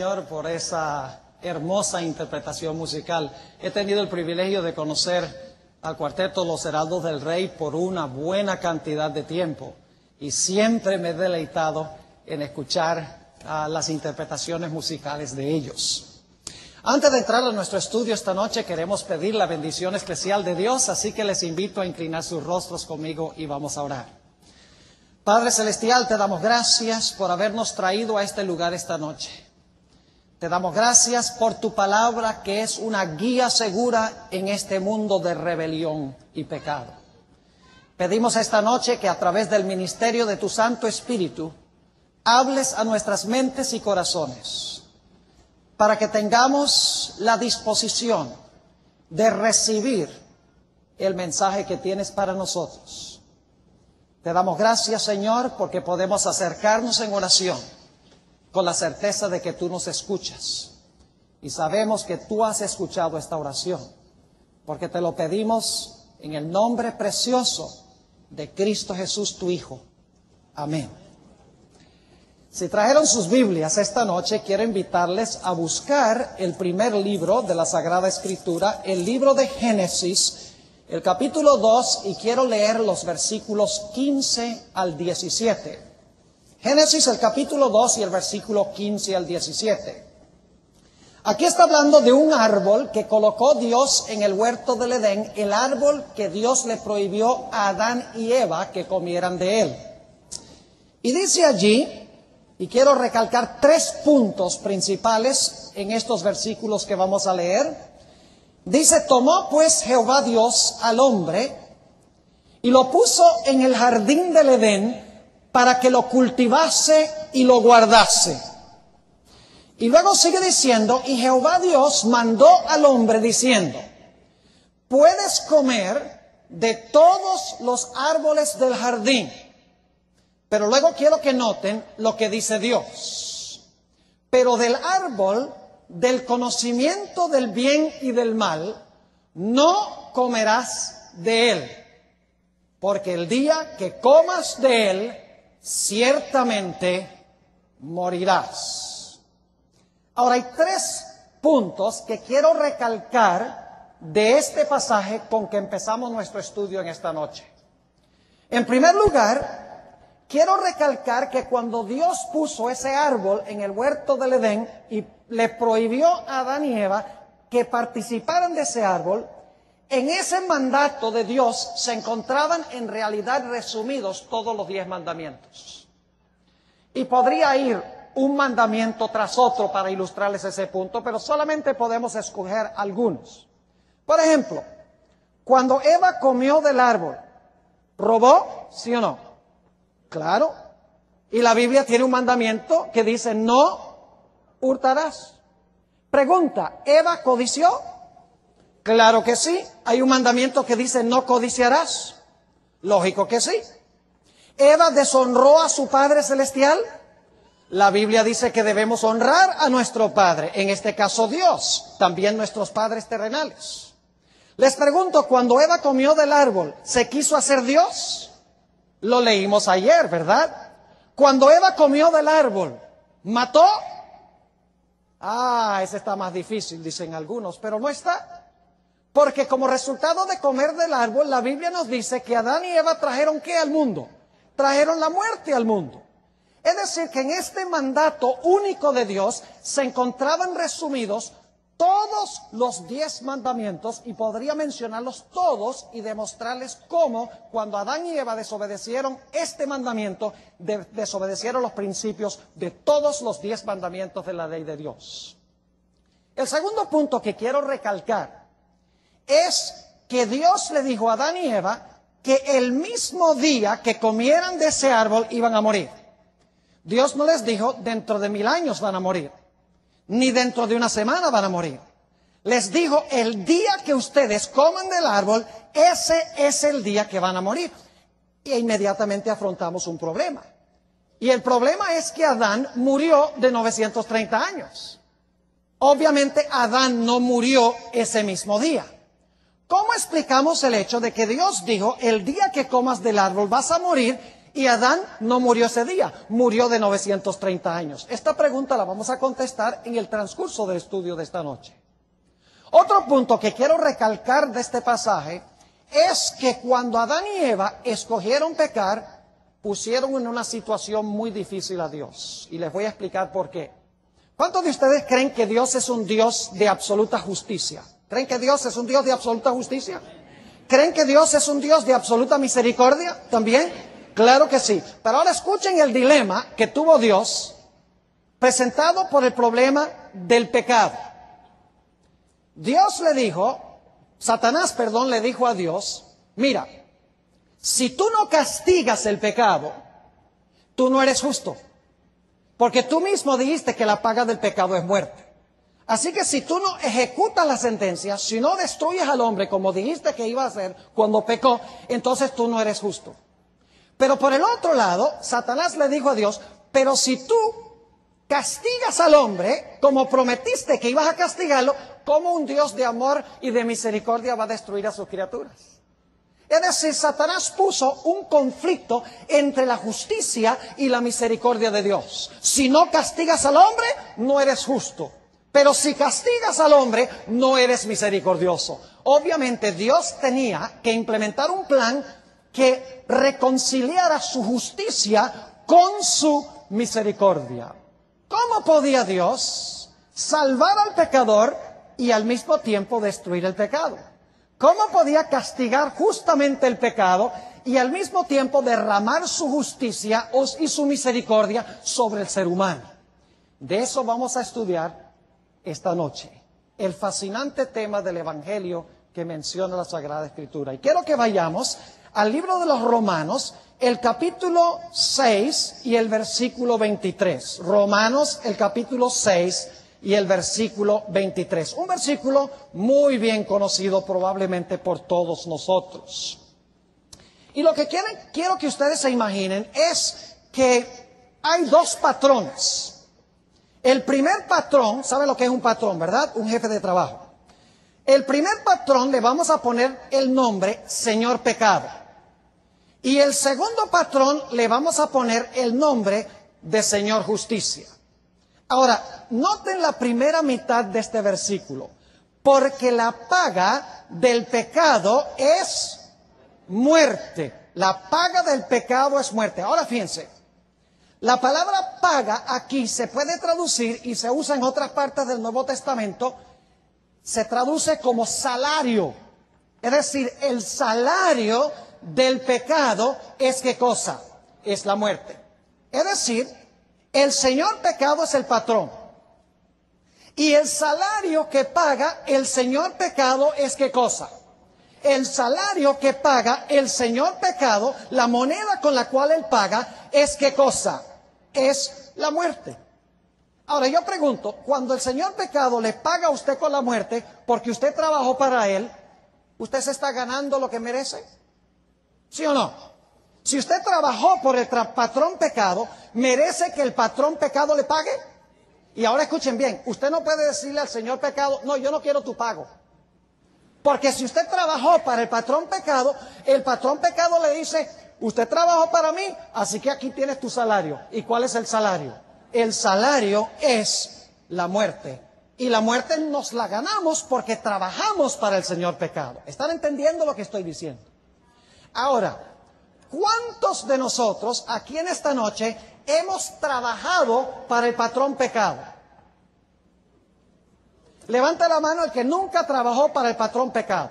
Señor por esa hermosa interpretación musical. He tenido el privilegio de conocer al cuarteto Los Heraldos del Rey por una buena cantidad de tiempo y siempre me he deleitado en escuchar las interpretaciones musicales de ellos. Antes de entrar a nuestro estudio esta noche queremos pedir la bendición especial de Dios, así que les invito a inclinar sus rostros conmigo y vamos a orar. Padre Celestial, te damos gracias por habernos traído a este lugar esta noche. Te damos gracias por tu palabra que es una guía segura en este mundo de rebelión y pecado. Pedimos esta noche que a través del ministerio de tu Santo Espíritu hables a nuestras mentes y corazones para que tengamos la disposición de recibir el mensaje que tienes para nosotros. Te damos gracias, Señor, porque podemos acercarnos en oración con la certeza de que tú nos escuchas. Y sabemos que tú has escuchado esta oración, porque te lo pedimos en el nombre precioso de Cristo Jesús, tu Hijo. Amén. Si trajeron sus Biblias esta noche, quiero invitarles a buscar el primer libro de la Sagrada Escritura, el libro de Génesis, el capítulo 2, y quiero leer los versículos 15 al 17. Génesis, el capítulo 2 y el versículo 15 al 17. Aquí está hablando de un árbol que colocó Dios en el huerto del Edén, el árbol que Dios le prohibió a Adán y Eva que comieran de él. Y dice allí, y quiero recalcar 3 puntos principales en estos versículos que vamos a leer. Dice, tomó pues Jehová Dios al hombre y lo puso en el jardín del Edén para que lo cultivase y lo guardase. Y luego sigue diciendo, y Jehová Dios mandó al hombre diciendo, puedes comer de todos los árboles del jardín. Pero luego quiero que noten lo que dice Dios. Pero del árbol del conocimiento del bien y del mal, no comerás de él, porque el día que comas de él, ciertamente morirás. Ahora hay 3 puntos que quiero recalcar de este pasaje con que empezamos nuestro estudio en esta noche. En primer lugar, quiero recalcar que cuando Dios puso ese árbol en el huerto del Edén y le prohibió a Adán y Eva que participaran de ese árbol, en ese mandato de Dios se encontraban en realidad resumidos todos los 10 mandamientos. Y podría ir un mandamiento tras otro para ilustrarles ese punto, pero solamente podemos escoger algunos. Por ejemplo, cuando Eva comió del árbol, ¿robó? ¿Sí o no? Claro. Y la Biblia tiene un mandamiento que dice, no hurtarás. Pregunta, ¿Eva codició? Claro que sí. Hay un mandamiento que dice, no codiciarás. Lógico que sí. ¿Eva deshonró a su Padre Celestial? La Biblia dice que debemos honrar a nuestro Padre, en este caso Dios, también nuestros padres terrenales. Les pregunto, cuando Eva comió del árbol, ¿se quiso hacer Dios? Lo leímos ayer, ¿verdad? Cuando Eva comió del árbol, ¿mató? Ese está más difícil, dicen algunos, pero no está. Porque como resultado de comer del árbol, la Biblia nos dice que Adán y Eva trajeron ¿qué al mundo? Trajeron la muerte al mundo. Es decir, que en este mandato único de Dios se encontraban resumidos todos los 10 mandamientos, y podría mencionarlos todos y demostrarles cómo cuando Adán y Eva desobedecieron este mandamiento, desobedecieron los principios de todos los 10 mandamientos de la ley de Dios. El segundo punto que quiero recalcar es que Dios le dijo a Adán y Eva que el mismo día que comieran de ese árbol iban a morir. Dios no les dijo dentro de 1000 años van a morir, ni dentro de una semana van a morir. Les dijo, el día que ustedes coman del árbol, ese es el día que van a morir. Y inmediatamente afrontamos un problema. Y el problema es que Adán murió de 930 años. Obviamente Adán no murió ese mismo día. ¿Cómo explicamos el hecho de que Dios dijo, el día que comas del árbol vas a morir, Y Adán no murió ese día, murió de 930 años. Esta pregunta la vamos a contestar en el transcurso del estudio de esta noche. Otro punto que quiero recalcar de este pasaje es que cuando Adán y Eva escogieron pecar, pusieron en una situación muy difícil a Dios. Y les voy a explicar por qué. ¿Cuántos de ustedes creen que Dios es un Dios de absoluta justicia? ¿Creen que Dios es un Dios de absoluta justicia? ¿Creen que Dios es un Dios de absoluta misericordia también? Claro que sí. Pero ahora escuchen el dilema que tuvo Dios presentado por el problema del pecado. Satanás le dijo a Dios, mira, si tú no castigas el pecado, tú no eres justo. Porque tú mismo dijiste que la paga del pecado es muerte. Así que si tú no ejecutas la sentencia, si no destruyes al hombre como dijiste que iba a hacer cuando pecó, entonces tú no eres justo. Pero por el otro lado, Satanás le dijo a Dios, pero si tú castigas al hombre, como prometiste que ibas a castigarlo, ¿cómo un Dios de amor y de misericordia va a destruir a sus criaturas? Es decir, Satanás puso un conflicto entre la justicia y la misericordia de Dios. Si no castigas al hombre, no eres justo. Pero si castigas al hombre, no eres misericordioso. Obviamente Dios tenía que implementar un plan que reconciliara su justicia con su misericordia. ¿Cómo podía Dios salvar al pecador y al mismo tiempo destruir el pecado? ¿Cómo podía castigar justamente el pecado y al mismo tiempo derramar su justicia y su misericordia sobre el ser humano? De eso vamos a estudiar esta noche. El fascinante tema del Evangelio que menciona la Sagrada Escritura. Y quiero que vayamos al libro de los Romanos, el capítulo 6 y el versículo 23. Romanos, el capítulo 6 y el versículo 23. Un versículo muy bien conocido probablemente por todos nosotros. Y lo que quiero que ustedes se imaginen es que hay dos patrones. El primer patrón, ¿sabe lo que es un patrón, verdad? Un jefe de trabajo. El primer patrón le vamos a poner el nombre Señor Pecado. Y el segundo patrón le vamos a poner el nombre de Señor Justicia. Ahora, noten la primera mitad de este versículo. Porque la paga del pecado es muerte. La paga del pecado es muerte. Ahora fíjense, la palabra paga aquí se puede traducir y se usa en otras partes del Nuevo Testamento. Se traduce como salario. Es decir, el salario del pecado es ¿qué cosa? Es la muerte. Es decir, el Señor pecado es el patrón. Y el salario que paga el Señor pecado es ¿qué cosa? El salario que paga el Señor pecado, la moneda con la cual Él paga, es ¿qué cosa? Es la muerte. Ahora yo pregunto, cuando el Señor pecado le paga a usted con la muerte, porque usted trabajó para Él, ¿usted se está ganando lo que merece? ¿Sí o no? Si usted trabajó por el patrón pecado, ¿merece que el patrón pecado le pague? Y ahora escuchen bien, usted no puede decirle al Señor pecado, no, yo no quiero tu pago. Porque si usted trabajó para el patrón pecado le dice, usted trabajó para mí, así que aquí tienes tu salario. ¿Y cuál es el salario? El salario es la muerte. Y la muerte nos la ganamos porque trabajamos para el Señor pecado. ¿Están entendiendo lo que estoy diciendo? Ahora, ¿cuántos de nosotros aquí en esta noche hemos trabajado para el patrón pecado? Levanta la mano el que nunca trabajó para el patrón pecado.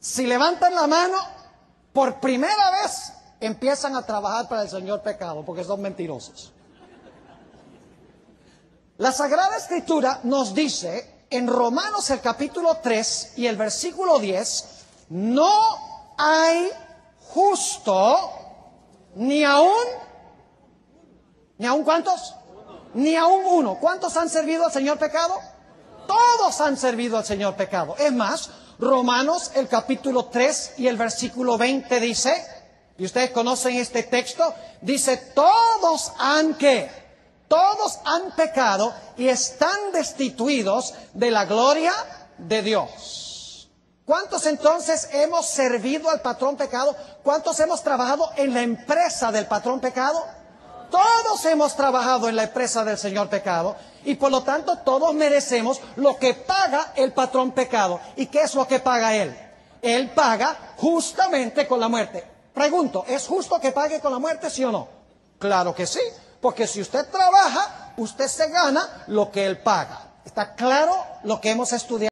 Si levantan la mano, por primera vez empiezan a trabajar para el Señor pecado, porque son mentirosos. La Sagrada Escritura nos dice en Romanos el capítulo 3 y el versículo 10, no hay justo ni aún ¿cuántos? Ni aún uno. ¿Cuántos han servido al Señor pecado? Todos han servido al Señor pecado. Es más, Romanos el capítulo 3 y el versículo 20 dice, y ustedes conocen este texto, dice, todos han pecado y están destituidos de la gloria de Dios. ¿Cuántos entonces hemos servido al patrón pecado? ¿Cuántos hemos trabajado en la empresa del patrón pecado? Todos hemos trabajado en la empresa del señor pecado y por lo tanto todos merecemos lo que paga el patrón pecado. ¿Y qué es lo que paga él? Él paga justamente con la muerte. Pregunto, ¿es justo que pague con la muerte, sí o no? Claro que sí, porque si usted trabaja, usted se gana lo que él paga. ¿Está claro lo que hemos estudiado?